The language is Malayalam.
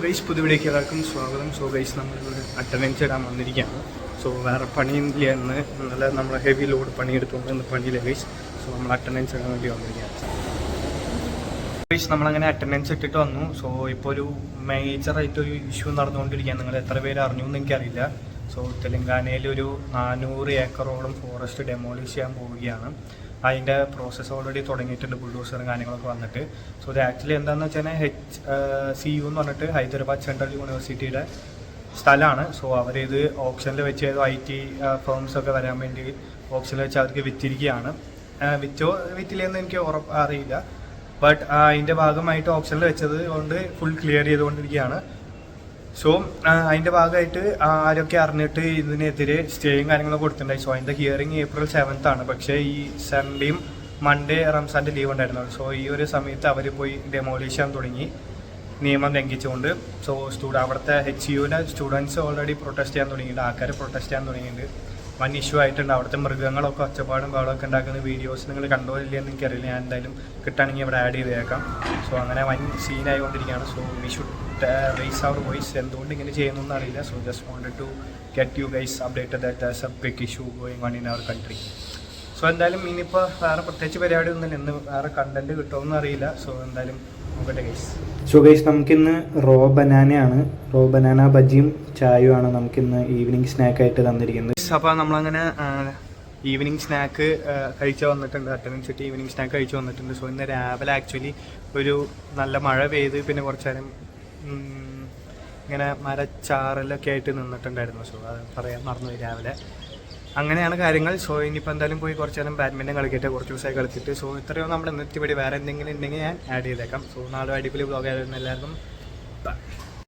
ഗൈസ് പുതുവിടേക്ക് എല്ലാവർക്കും സ്വാഗതം. സോ ഗൈസ് നമ്മൾ അറ്റൻഡൻസ് ഇടാൻ വന്നിരിക്കുകയാണ്. സോ വേറെ പണിയില്ല എന്ന് ഇന്നലെ നമ്മൾ ഹെവി ലോഡ് പണിയെടുത്തുകൊണ്ട് ഇന്ന് പണിയില്ല ഗൈസ്. സോ നമ്മൾ അറ്റൻഡൻസ് ഇടാൻ വേണ്ടി വന്നിരിക്കുകയാണ് ഗൈസ്. നമ്മളങ്ങനെ അറ്റൻഡൻസ് ഇട്ടിട്ട് വന്നു. സോ ഇപ്പോൾ ഒരു മേജറായിട്ടൊരു ഇഷ്യൂ നടന്നുകൊണ്ടിരിക്കുകയാണ്. നിങ്ങൾ എത്ര പേര് അറിഞ്ഞു എന്ന് എനിക്കറിയില്ല. സോ തെലങ്കാനയിൽ ഒരു 400 ഏക്കറോളം ഫോറസ്റ്റ് ഡെമോളിഷ് ചെയ്യാൻ പോവുകയാണ്. അതിൻ്റെ പ്രോസസ്സ് ഓൾറെഡി തുടങ്ങിയിട്ടുണ്ട്, ബുൾഡോസറും കാര്യങ്ങളൊക്കെ വന്നിട്ട്. സോ ഇത് ആക്ച്വലി എന്താണെന്ന് വെച്ചാൽ HCU എന്ന് പറഞ്ഞിട്ട് ഹൈദരാബാദ് സെൻട്രൽ യൂണിവേഴ്സിറ്റിയുടെ സ്ഥലമാണ്. സോ അവരിത് ഓപ്ഷനിൽ വെച്ച് ഏതോ IT ഫേംസൊക്കെ വരാൻ വേണ്ടി ഓപ്ഷനിൽ വെച്ച് അവർക്ക് വിറ്റിരിക്കുകയാണ്. വിറ്റില്ലെന്ന് എനിക്ക് അറിയില്ല. ബട്ട് അതിൻ്റെ ഭാഗമായിട്ട് ഓപ്ഷനിൽ വെച്ചത് കൊണ്ട് ഫുൾ ക്ലിയർ ചെയ്തുകൊണ്ടിരിക്കുകയാണ്. സോ അതിൻ്റെ ഭാഗമായിട്ട് ആരൊക്കെ അറിഞ്ഞിട്ട് ഇതിനെതിരെ സ്റ്റേയും കാര്യങ്ങളൊക്കെ കൊടുത്തിട്ടുണ്ടായി. സോ അതിൻ്റെ ഹിയറിംഗ് April 7th ആണ്. പക്ഷേ ഈ സൺഡേയും മൺഡേ റംസാൻ്റെ ലീവ് ഉണ്ടായിരുന്നു. സോ ഈ ഒരു സമയത്ത് അവർ പോയി ഡെമോളിഷ് ചെയ്യാൻ തുടങ്ങി, നിയമം ലംഘിച്ചുകൊണ്ട്. സോ അവിടുത്തെ HCUവിൻ്റെ സ്റ്റുഡൻസ് ഓൾറെഡി പ്രൊട്ടസ്റ്റ് ചെയ്യാൻ തുടങ്ങിയിട്ടുണ്ട്, ആൾക്കാർ പ്രൊട്ടസ്റ്റ് ചെയ്യാൻ തുടങ്ങിയിട്ടുണ്ട്. വൻ ഇഷ്യൂ ആയിട്ടുണ്ട്. അവിടുത്തെ മൃഗങ്ങളൊക്കെ ഒച്ചപ്പാടും ബഹളമൊക്കെ ഉണ്ടാക്കുന്ന വീഡിയോസ് നിങ്ങൾ കണ്ടോ ഇല്ലയെന്ന് എനിക്കറിയില്ല. ഞാൻ എന്തായാലും കിട്ടുകയാണെങ്കിൽ ഇവിടെ ആഡ് ചെയ്തേക്കാം. സോ അങ്ങനെ വൻ സീനായിക്കൊണ്ടിരിക്കുകയാണ്. So we should raise our voice. എന്തുകൊണ്ട് ഇങ്ങനെ ചെയ്യുന്നതെന്ന് അറിയില്ല. So just wanted to get you guys updated that there's a big issue going on in our country. So എന്തായാലും ഇനിയിപ്പോൾ വേറെ പ്രത്യേകിച്ച് പരിപാടി ഒന്നുമില്ല. ഇന്ന് വേറെ കണ്ടന്റ് കിട്ടുമെന്ന് അറിയില്ല. സോ എന്തായാലും നോക്കട്ടെ ഗൈസ്. സോ ഗൈസ് നമുക്കിന്ന് റോ ബനാന ബജിയും ചായയുമാണ് നമുക്കിന്ന് ഈവനിങ് സ്നാക്കായിട്ട് തന്നിരിക്കുന്നത്. അപ്പോൾ നമ്മളങ്ങനെ ഈവനിങ് സ്നാക്ക് കഴിച്ച് വന്നിട്ടുണ്ട്. അറ്റൻഡൻസ് ഇട്ട് ഈവനിങ് സ്നാക്ക് കഴിച്ച് വന്നിട്ടുണ്ട്. സോ ഇന്ന് രാവിലെ ആക്ച്വലി ഒരു നല്ല മഴ പെയ്ത് പിന്നെ കുറച്ച് നേരം ഇങ്ങനെ മരച്ചാറലൊക്കെ ആയിട്ട് നിന്നിട്ടുണ്ടായിരുന്നു. സോ അത് പറയാൻ മറന്നുപോയി രാവിലെ. അങ്ങനെയാണ് കാര്യങ്ങൾ. സോ ഇനിയിപ്പോൾ എന്തായാലും പോയി കുറച്ച് നേരം ബാഡ്മിൻ്റൺ കളിക്കട്ടെ. കുറച്ച് ദിവസമായി കളിച്ചിട്ട്. സോ ഇത്രയോ നമ്മുടെ ഇന്നത്തെ വേറെ എന്തെങ്കിലും ഉണ്ടെങ്കിൽ ഞാൻ ആഡ് ചെയ്തേക്കാം. സോ നാളെ അടിപൊളി വ്ളോഗ് ആയിരുന്നു. എല്ലാവർക്കും